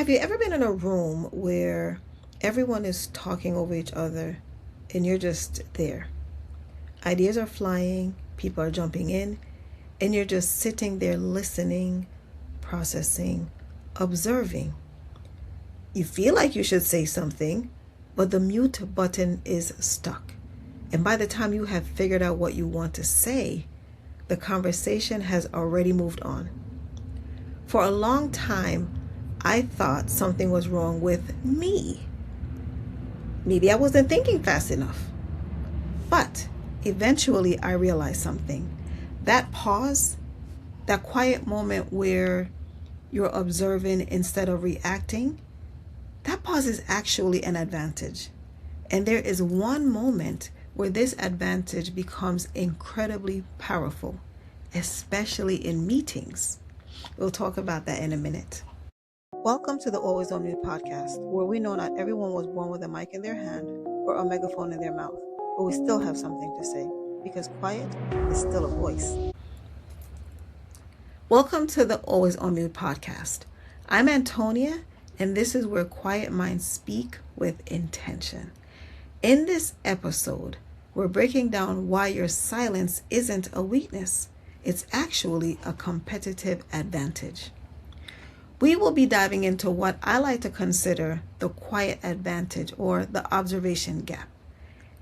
Have you ever been in a room where everyone is talking over each other and you're just there? Ideas are flying, people are jumping in, and you're just sitting there listening, processing, observing. You feel like you should say something, but the mute button is stuck. And by the time you have figured out what you want to say, the conversation has already moved on. For a long time, I thought something was wrong with me. Maybe I wasn't thinking fast enough. But eventually I realized something. That pause, that quiet moment where you're observing instead of reacting, that pause is actually an advantage. And there is one moment where this advantage becomes incredibly powerful, especially in meetings. We'll talk about that in a minute. Welcome to the Always On Mute podcast, where we know not everyone was born with a mic in their hand or a megaphone in their mouth, but we still have something to say, because quiet is still a voice. Welcome to the Always On Mute podcast. I'm Antonia, and this is where quiet minds speak with intention. In this episode, we're breaking down why your silence isn't a weakness. It's actually a competitive advantage. We will be diving into what I like to consider the quiet advantage or the observation gap,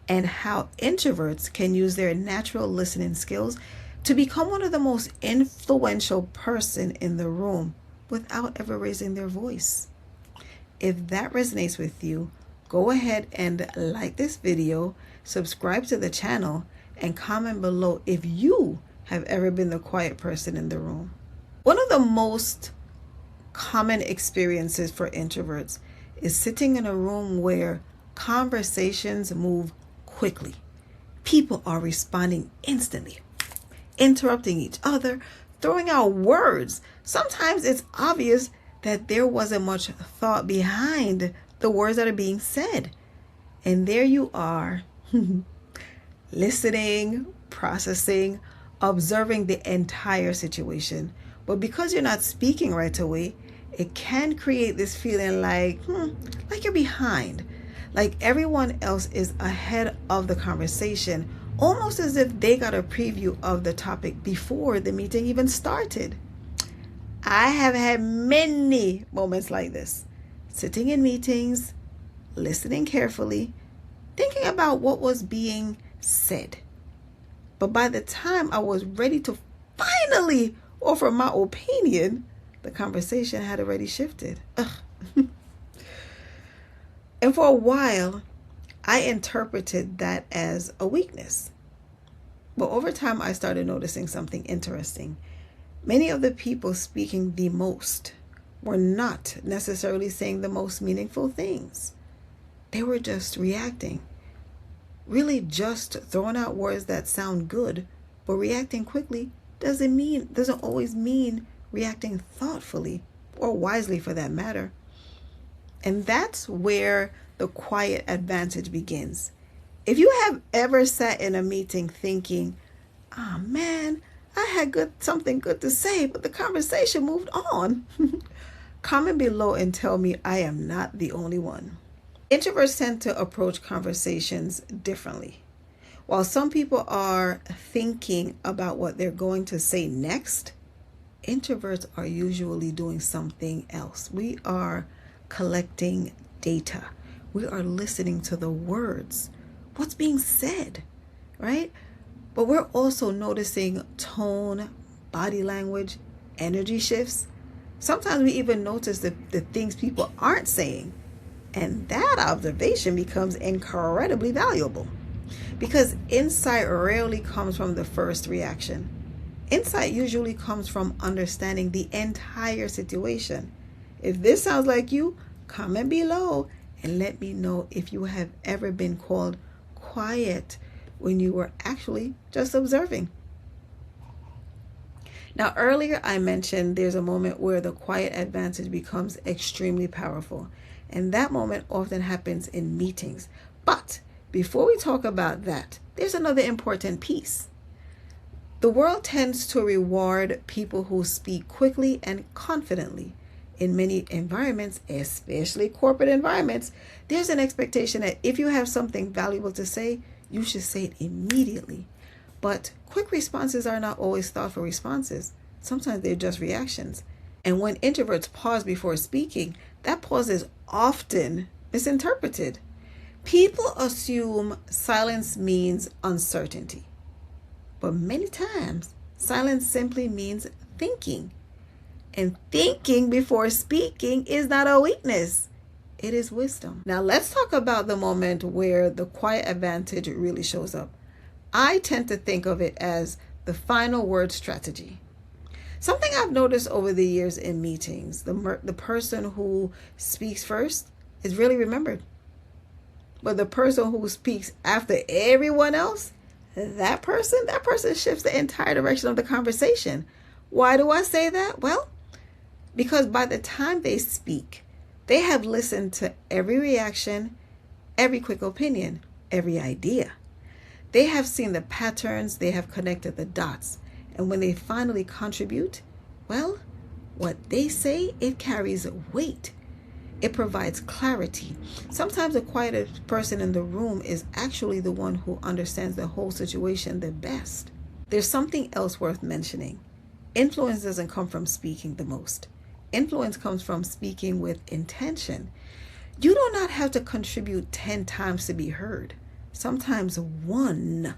and how introverts can use their natural listening skills to become one of the most influential person in the room without ever raising their voice. If that resonates with you, go ahead and like this video, subscribe to the channel, and comment below if you have ever been the quiet person in the room. One of the most common experiences for introverts is sitting in a room where conversations move quickly. People are responding instantly, interrupting each other, throwing out words. Sometimes it's obvious that there wasn't much thought behind the words that are being said. And there you are, listening, processing, observing the entire situation. But because you're not speaking right away, it can create this feeling like you're behind, like everyone else is ahead of the conversation, almost as if they got a preview of the topic before the meeting even started. I have had many moments like this, sitting in meetings, listening carefully, thinking about what was being said. But by the time I was ready to finally offer my opinion, the conversation had already shifted. And for a while, I interpreted that as a weakness. But over time, I started noticing something interesting. Many of the people speaking the most were not necessarily saying the most meaningful things. They were just reacting. Really just throwing out words that sound good, but reacting quickly doesn't always mean reacting thoughtfully or wisely, for that matter. And that's where the quiet advantage begins. If you have ever sat in a meeting thinking, man, I had something good to say, but the conversation moved on, comment below and tell me I am not the only one. Introverts tend to approach conversations differently. While some people are thinking about what they're going to say next, introverts are usually doing something else. We are collecting data. We are listening to the words, what's being said, right? But we're also noticing tone, body language, energy shifts. Sometimes we even notice the things people aren't saying. And that observation becomes incredibly valuable, because insight rarely comes from the first reaction. Insight usually comes from understanding the entire situation. If this sounds like you, comment below and let me know if you have ever been called quiet when you were actually just observing. Now, earlier I mentioned there's a moment where the quiet advantage becomes extremely powerful. And that moment often happens in meetings. But before we talk about that, there's another important piece. The world tends to reward people who speak quickly and confidently, In many environments, especially corporate environments, there's an expectation that if you have something valuable to say, you should say it immediately. But quick responses are not always thoughtful responses. Sometimes they're just reactions. And when introverts pause before speaking, that pause is often misinterpreted. People assume silence means uncertainty. But many times, silence simply means thinking. And thinking before speaking is not a weakness. It is wisdom. Now let's talk about the moment where the quiet advantage really shows up. I tend to think of it as the final word strategy. Something I've noticed over the years in meetings, the person who speaks first is really remembered. But the person who speaks after everyone else, that person shifts the entire direction of the conversation. Why do I say that? Well, because by the time they speak, they have listened to every reaction, every quick opinion, every idea. They have seen the patterns, they have connected the dots. And when they finally contribute, well, what they say, it carries weight. It provides clarity. Sometimes the quietest person in the room is actually the one who understands the whole situation the best. There's something else worth mentioning. Influence doesn't come from speaking the most. Influence comes from speaking with intention. You do not have to contribute 10 times to be heard. Sometimes one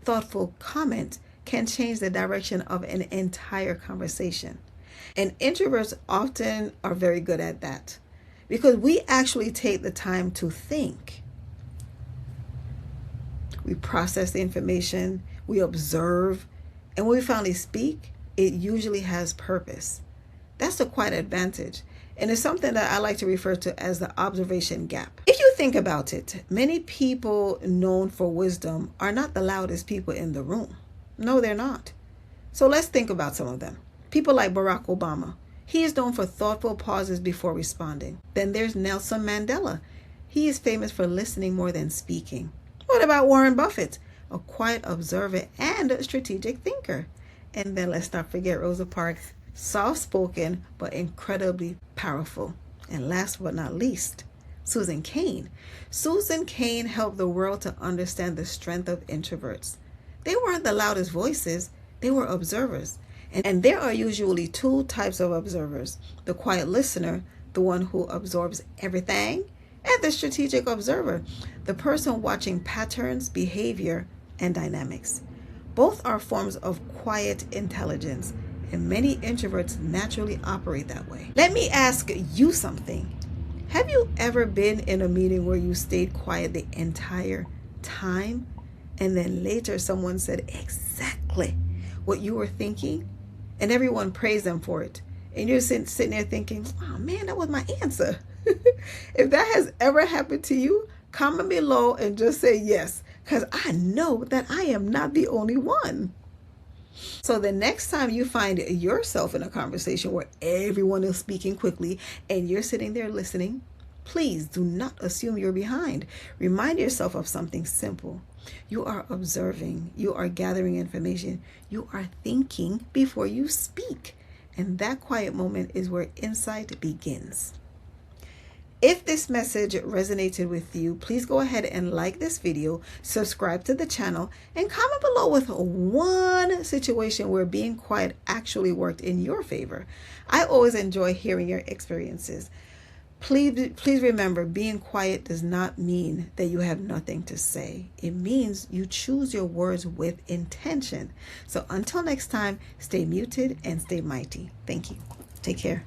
thoughtful comment can change the direction of an entire conversation. And introverts often are very good at that because we actually take the time to think. We process the information, we observe, and when we finally speak, it usually has purpose. That's the quiet advantage. And it's something that I like to refer to as the observation gap. If you think about it, many people known for wisdom are not the loudest people in the room. No, they're not. So let's think about some of them. People like Barack Obama. He is known for thoughtful pauses before responding. Then there's Nelson Mandela. He is famous for listening more than speaking. What about Warren Buffett? A quiet observer and a strategic thinker. And then let's not forget Rosa Parks. Soft-spoken but incredibly powerful. And last but not least, Susan Cain. Susan Cain helped the world to understand the strength of introverts. They weren't the loudest voices, they were observers. And there are usually two types of observers. The quiet listener, the one who absorbs everything, and the strategic observer, the person watching patterns, behavior, and dynamics. Both are forms of quiet intelligence, and many introverts naturally operate that way. Let me ask you something. Have you ever been in a meeting where you stayed quiet the entire time, and then later someone said exactly what you were thinking, and everyone praised them for it, and you're sitting there thinking, oh man, that was my answer? If that has ever happened to you, comment below and just say yes, because I know that I am not the only one. So the next time you find yourself in a conversation where everyone is speaking quickly and you're sitting there listening, please do not assume you're behind. Remind yourself of something simple. You are observing, you are gathering information, you are thinking before you speak. And that quiet moment is where insight begins. If this message resonated with you, please go ahead and like this video, subscribe to the channel, and comment below with one situation where being quiet actually worked in your favor. I always enjoy hearing your experiences. Please remember, being quiet does not mean that you have nothing to say. It means you choose your words with intention. So until next time, stay muted and stay mighty. Thank you. Take care.